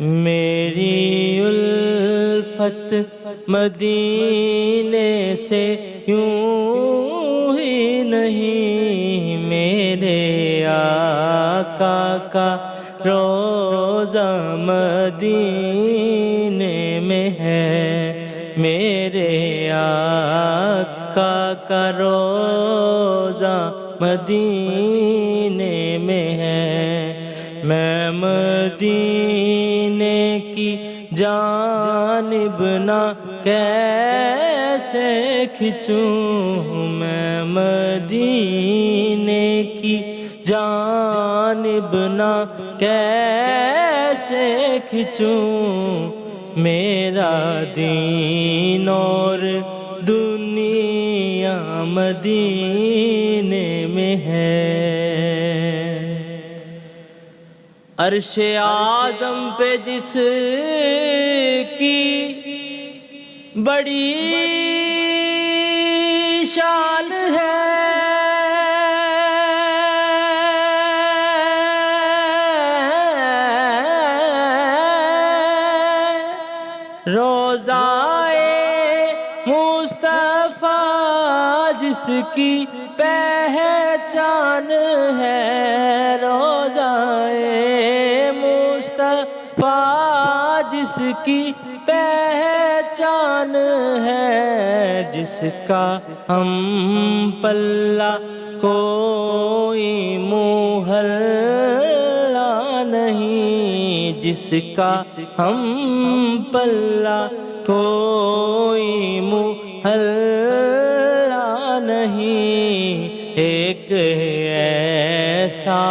میری الفت مدینے سے یوں ہی نہیں، میرے آقا کا روضہ مدینے میں ہے، میرے آقا کا روضہ مدینے میں ہے۔ میں مدینے کی جانب نہ کیسے کھنچوں، میں مدینے کی جانب نہ کیسے کھنچوں، میرا دین اور دنیا مدینے میں ہے۔ عرش اعظم پہ جس کی بڑی شان ہے، روضہ مصطفیٰ جس کی پہچان ہے، روضہ مصطفیٰ جس کی پہچان ہے، جس کا ہم پلہ کوئی محلہ نہیں، جس کا ہم پلہ کوئی محلہ نہیں، ایک ایسا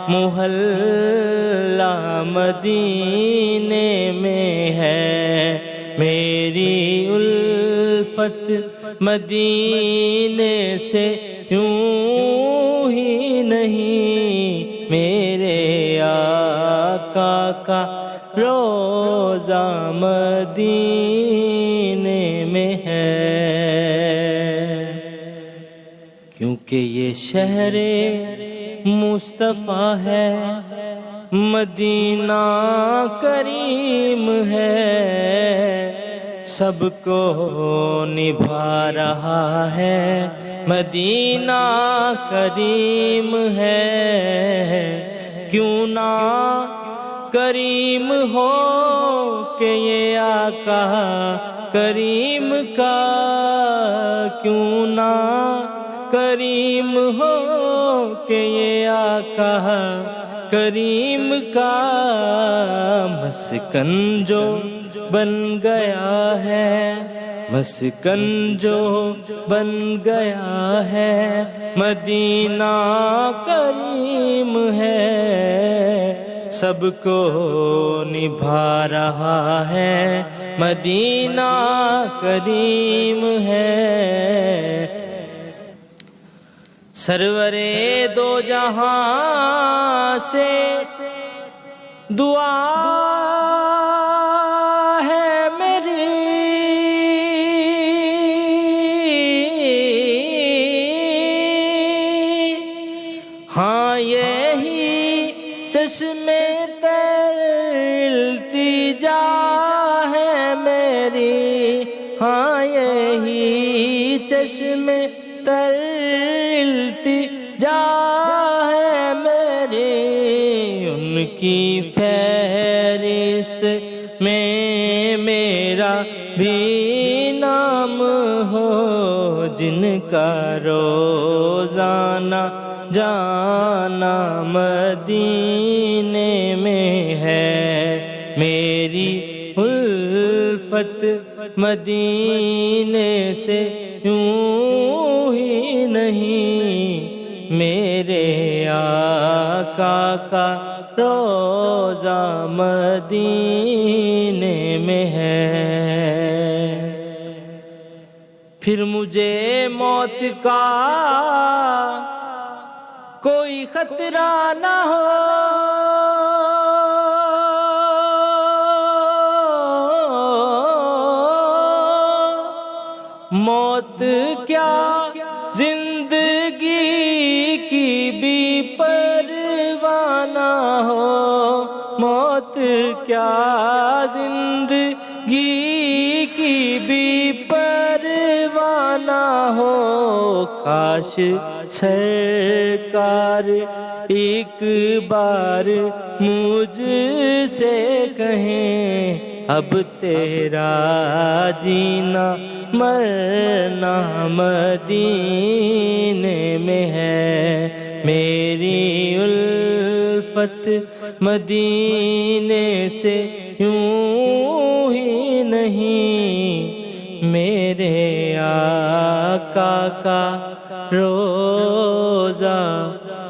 محلہ مدینے میں ہے، میری الفت مدینے سے یوں ہی نہیں، میرے آقا کا روضہ مدینے میں ہے۔ کیونکہ یہ شہر مصطفیٰ ہے، مدینہ کریم ہے، سب کو نبھا رہا ہے، مدینہ کریم ہے۔ کیوں نہ کریم ہو کہ یہ آقا کریم کا، کیوں نہ کریم ہو کہ یہ آقا کریم کا، مسکن جو بن گیا ہے، مسکن جو بن گیا ہے، مدینہ کریم ہے، سب کو نبھا رہا ہے، مدینہ کریم ہے۔ سرور دو جہاں سے دعا ہے میری، ہاں یہی چشمے تر التجا ہے میری، ہاں یہی چشمے تر التجا ہے میری، ان کی فہرست میں میرا بھی نام ہو، جن کا روزانہ جانا مدینے میں ہے، میری الفت مدینے سے یوں ہی نہیں، میرے آقا کا روضہ مدینے میں ہے۔ پھر مجھے موت کا کوئی خطرہ نہ ہو، موت کیا زندگی کی بھی پرواہ نہ ہو، موت کیا زندگی کی بھی پرواہ نہ ہو، کاش سرکار ایک بار مجھ سے کہیں اب تیرا جینا مرنا مدینے میں ہے، میری الفت مدینے سے یوں ہی نہیں، میرے آقا کا روضہ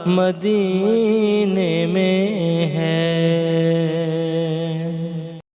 مدینے میں ہے۔